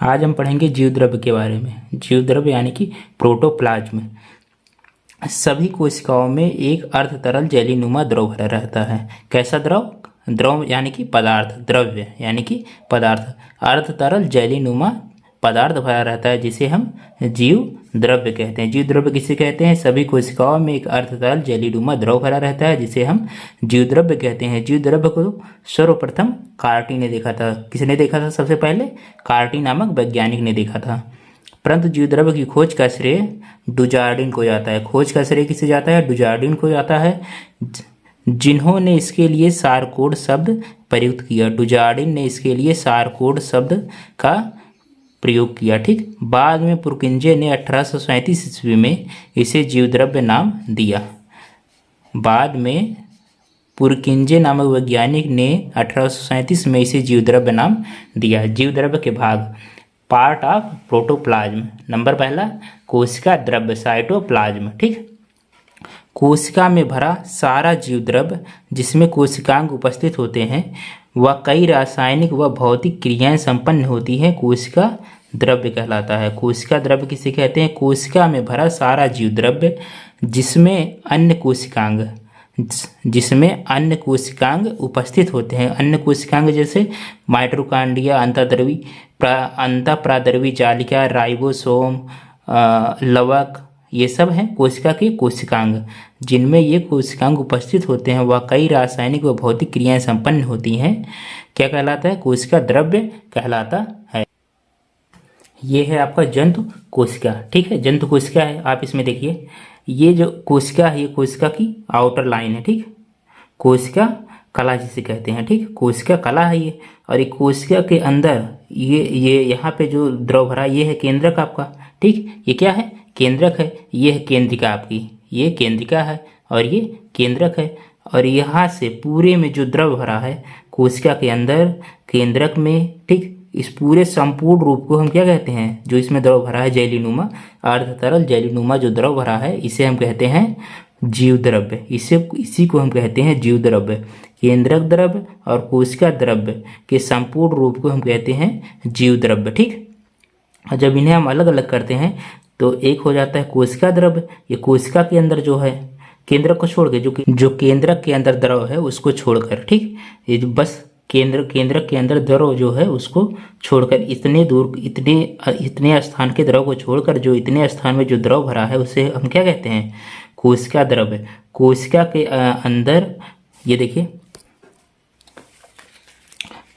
आज हम पढ़ेंगे जीवद्रव्य के बारे में। जीवद्रव्य यानी कि प्रोटोप्लाज्म। सभी कोशिकाओं में एक अर्ध तरल जेलीनुमा द्रव भरा रहता है। कैसा द्रव? द्रव यानी कि पदार्थ, द्रव्य यानी कि पदार्थ। अर्ध तरल जेलीनुमा पदार्थ भरा रहता है जिसे हम जीव द्रव्य कहते हैं। जीव द्रव्य किसे कहते हैं? सभी कोशिकाओं में एक अर्ध तरल जेलीनुमा द्रव भरा रहता है जिसे हम जीव द्रव्य कहते हैं। जीव द्रव्य को सर्वप्रथम कार्टी ने देखा था। किसने देखा था? सबसे पहले कार्टी नामक वैज्ञानिक ने देखा था। परंतु जीवद्रव्य की खोज का श्रेय डुजार्डिन को जाता है। खोज का श्रेय किसे जाता है? डुजार्डिन को जाता है, जिन्होंने इसके लिए सारकोड शब्द प्रयुक्त किया। डुजार्डिन ने इसके लिए सारकोड शब्द का प्रयोग किया। ठीक, बाद में पुरकिंजे ने 1837 ईस्वी में इसे जीवद्रव्य नाम दिया। बाद में पुरकिंजे नामक वैज्ञानिक ने 1837 में इसे जीवद्रव्य नाम दिया। जीवद्रव्य के भाग। Part of protoplasm. नंबर पहला, कोशिका द्रव्य, साइटोप्लाज्म। ठीक, कोशिका में भरा सारा जीवद्रव्य जिसमें कोशिकांग उपस्थित होते हैं वह कई रासायनिक व भौतिक क्रियाएं संपन्न होती हैं, कोशिका द्रव्य कहलाता है। कोशिका द्रव्य किसे कहते हैं? कोशिका में भरा सारा जीवद्रव्य जिसमें अन्य कोशिकांग उपस्थित होते हैं। अन्य कोशिकांग जैसे माइटोकॉन्ड्रिया, अंतःप्राद्रवी जालिका, राइबोसोम, लवक, ये सब हैं कोशिका के कोशिकांग। जिनमें ये कोशिकांग उपस्थित होते हैं वह कई रासायनिक व भौतिक क्रियाएं संपन्न होती हैं। क्या कहलाता है? कोशिका द्रव्य कहलाता है। ये है आपका जंतु कोशिका। ठीक है, जंतु कोशिका है। आप इसमें देखिए, ये जो कोशिका है ये कोशिका की आउटर लाइन है। ठीक, कोशिका कला जिसे कहते हैं। ठीक, कोशिका कला है ये। और ये कोशिका के अंदर ये यहाँ पे जो द्रव भरा ये है केंद्रक आपका। ठीक, ये क्या है? केंद्रक है। ये है केंद्रिका आपकी, ये केंद्रिका है और ये केंद्रक है। और यहाँ से पूरे में जो द्रव भरा है कोशिका के अंदर केंद्रक में, ठीक, इस पूरे संपूर्ण रूप को हम क्या कहते हैं? जो इसमें द्रव भरा है जेलीनुमा, अर्ध तरल जेलीनुमा जो द्रव भरा है इसे हम कहते हैं जीव द्रव्य। इसी को हम कहते हैं जीव द्रव्य। केंद्रक द्रव्य और कोशिका द्रव्य के संपूर्ण रूप को हम कहते हैं जीव द्रव्य। ठीक, और जब इन्हें हम अलग अलग करते हैं तो एक हो जाता है कोशिका द्रव्य। ये कोशिका के अंदर जो है केंद्रक को छोड़ के जो केंद्रक के अंदर द्रव है उसको छोड़कर, ठीक, ये जो बस केंद्रक के अंदर द्रव जो है उसको छोड़कर इतने स्थान के द्रव को छोड़कर जो इतने स्थान में जो द्रव भरा है उसे हम क्या कहते हैं? कोशिका द्रव्य। कोशिका के अंदर ये देखिए,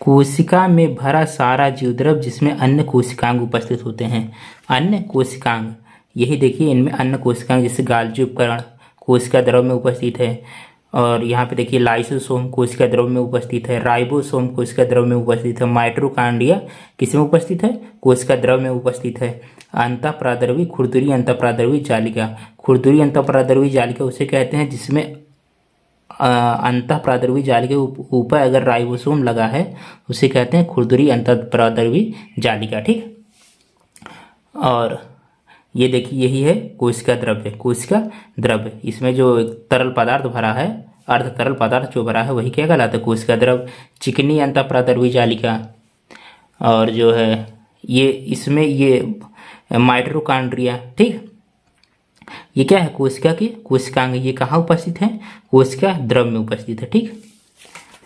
कोशिका में भरा सारा जीवद्रव्य जिसमें अन्य कोशिकांग उपस्थित होते हैं। अन्य कोशिकांग, यही देखिए, इनमें अन्य कोशिकांग जैसे गाल्जी उपकरण कोशिका द्रव में उपस्थित है। और यहाँ पे देखिए लाइसोसोम कोशिका द्रव में उपस्थित है, राइबोसोम कोशिका द्रव में उपस्थित है, माइटोकॉन्ड्रिया किस में उपस्थित है? कोशिका द्रव में उपस्थित है। अंतःप्राद्रवी, खुरदुरी अंतःप्राद्रवी जालिका। खुरदुरी अंतःप्राद्रवी जालिका उसे कहते हैं जिसमें अंतःप्राद्रवी जालिका के ऊपर अगर राइबोसोम लगा है उसे कहते हैं खुरदुरी अंतःप्राद्रवी जालिका। ठीक, और ये देखिए यही है कोशिका द्रव्य। कोशिका द्रव्य, इसमें जो तरल पदार्थ भरा है, अर्ध तरल पदार्थ जो भरा है वही क्या कहलाता है? कोशिका द्रव्य। चिकनी अंतःप्राद्रवी जालिका, और जो है ये इसमें ये माइटोकॉन्ड्रिया। ठीक, ये क्या है? कोशिका के कोशिकांग। ये कहाँ उपस्थित है? कोशिका द्रव में उपस्थित है। ठीक,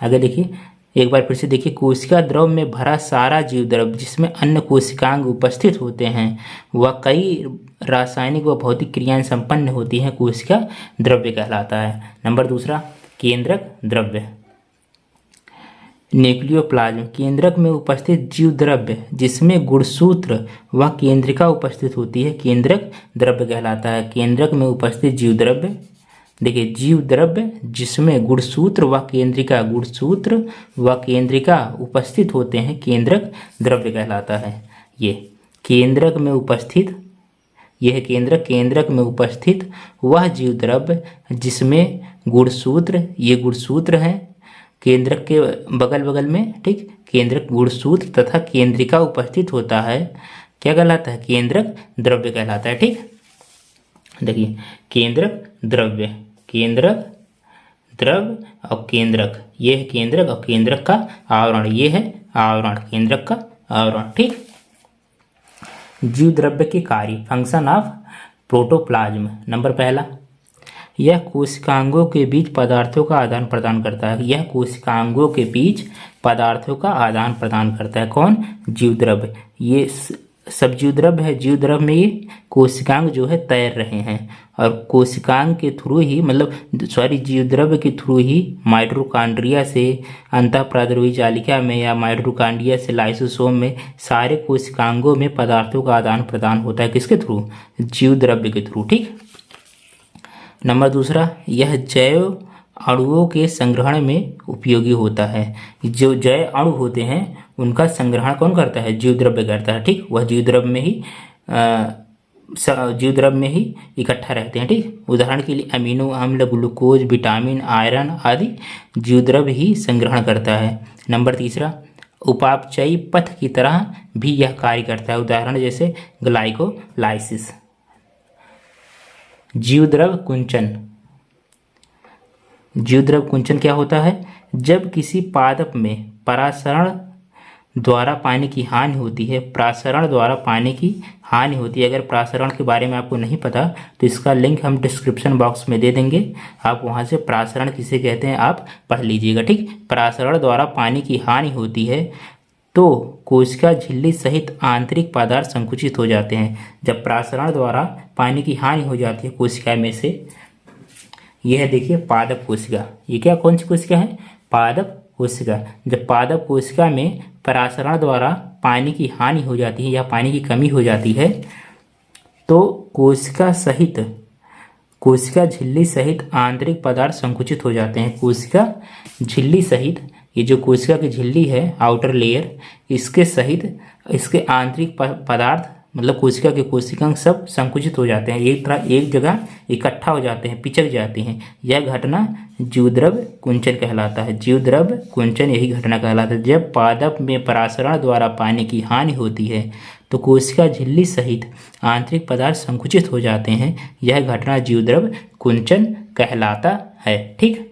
आगे देखिए, एक बार फिर से देखिए, कोशिका द्रव में भरा सारा जीवद्रव्य जिसमें अन्य कोशिकांग उपस्थित होते हैं वह कई रासायनिक व भौतिक क्रियाएं संपन्न होती हैं, कोशिका द्रव्य कहलाता है। नंबर दूसरा, केंद्रक द्रव्य। न्यूक्लियोप्लाज्म, केंद्रक में उपस्थित जीव द्रव्य जिसमें गुणसूत्र व केंद्रिका उपस्थित होती है, केंद्रक द्रव्य कहलाता है। केंद्रक में उपस्थित जीव द्रव्य, देखिए जीव द्रव्य जिसमें गुणसूत्र व केंद्रिका उपस्थित होते हैं, केंद्रक द्रव्य कहलाता है। ये केंद्रक में उपस्थित, यह केंद्रक में उपस्थित वह जीव द्रव्य जिसमें गुणसूत्र, ये गुणसूत्र हैं केंद्रक के बगल बगल में, ठीक, केंद्रक गुणसूत्र तथा केंद्रिका उपस्थित होता है, क्या कहलाता है? केंद्रक द्रव्य कहलाता है। ठीक, देखिए केंद्रक द्रव्य, केंद्रक द्रव्य और केंद्रक, ये है केंद्रक और केंद्रक का आवरण, ये है आवरण, केंद्रक का आवरण। ठीक, जीव द्रव्य के कार्य, फंक्शन ऑफ प्रोटोप्लाज्म। नंबर पहला, यह कोशिकांगों के बीच पदार्थों का आदान प्रदान करता है। यह कोशिकांगों के बीच पदार्थों का आदान प्रदान करता है। कौन? जीव द्रव्य। ये सब जीव द्रव्य है। जीव द्रव्य में ये कोशिकांग जो है तैर रहे हैं और कोशिकांग के थ्रू ही जीव द्रव्य के थ्रू ही माइटोकॉन्ड्रिया से अंतःप्रादुर्वी जालिका में या माइटोकॉन्ड्रिया से लाइसोसोम में सारे कोशिकांगों में पदार्थों का आदान प्रदान होता है। किसके थ्रू? जीव द्रव्य के थ्रू। ठीक। नंबर दूसरा, यह जैव अणुओं के संग्रहण में उपयोगी होता है। जो जैव अणु होते हैं उनका संग्रहण कौन करता है? जीव द्रव्य करता है। ठीक। वह जीव द्रव्य में ही इकट्ठा रहते हैं। ठीक। उदाहरण के लिए अमीनो अम्ल, ग्लूकोज, विटामिन, आयरन आदि जीव द्रव्य ही संग्रहण करता है। नंबर तीसरा, उपापचयी पथ की तरह भी यह कार्य करता है। उदाहरण जैसे ग्लाइकोलाइसिस। जीवद्रव्य कुंचन। जीवद्रव्य कुंचन क्या होता है? जब किसी पादप में परासरण द्वारा पानी की हानि होती है। प्रासरण द्वारा पानी की हानि होती है। अगर प्रासरण के बारे में आपको नहीं पता तो इसका लिंक हम डिस्क्रिप्शन बॉक्स में दे देंगे, आप वहां से प्रासरण किसे कहते हैं आप पढ़ लीजिएगा। ठीक। प्रासरण द्वारा पानी की हानि होती है तो कोशिका झिल्ली सहित आंतरिक पदार्थ संकुचित हो जाते हैं। जब प्रासरण द्वारा पानी की हानि हो जाती है कोशिका में से, यह देखिए पादप कोशिका। ये क्या, कौन सी कोशिका है? पादप कोशिका। जब पादप कोशिका में परासरण द्वारा पानी की हानि हो जाती है या पानी की कमी हो जाती है तो कोशिका झिल्ली सहित आंतरिक पदार्थ संकुचित हो जाते हैं। कोशिका झिल्ली सहित, ये जो कोशिका की झिल्ली है आउटर लेयर, इसके सहित इसके आंतरिक पदार्थ कोशिका के कोशिकांग सब संकुचित हो जाते हैं, एक जगह इकट्ठा हो जाते हैं, पिचक जाते हैं। यह घटना जीवद्रव्य कुंचन कहलाता है। जीवद्रव्य कुंचन यही घटना कहलाता है। जब पादप में परासरण द्वारा पानी की हानि होती है तो कोशिका झिल्ली सहित आंतरिक पदार्थ संकुचित हो जाते हैं। यह घटना जीवद्रव्य कुंचन कहलाता है। ठीक।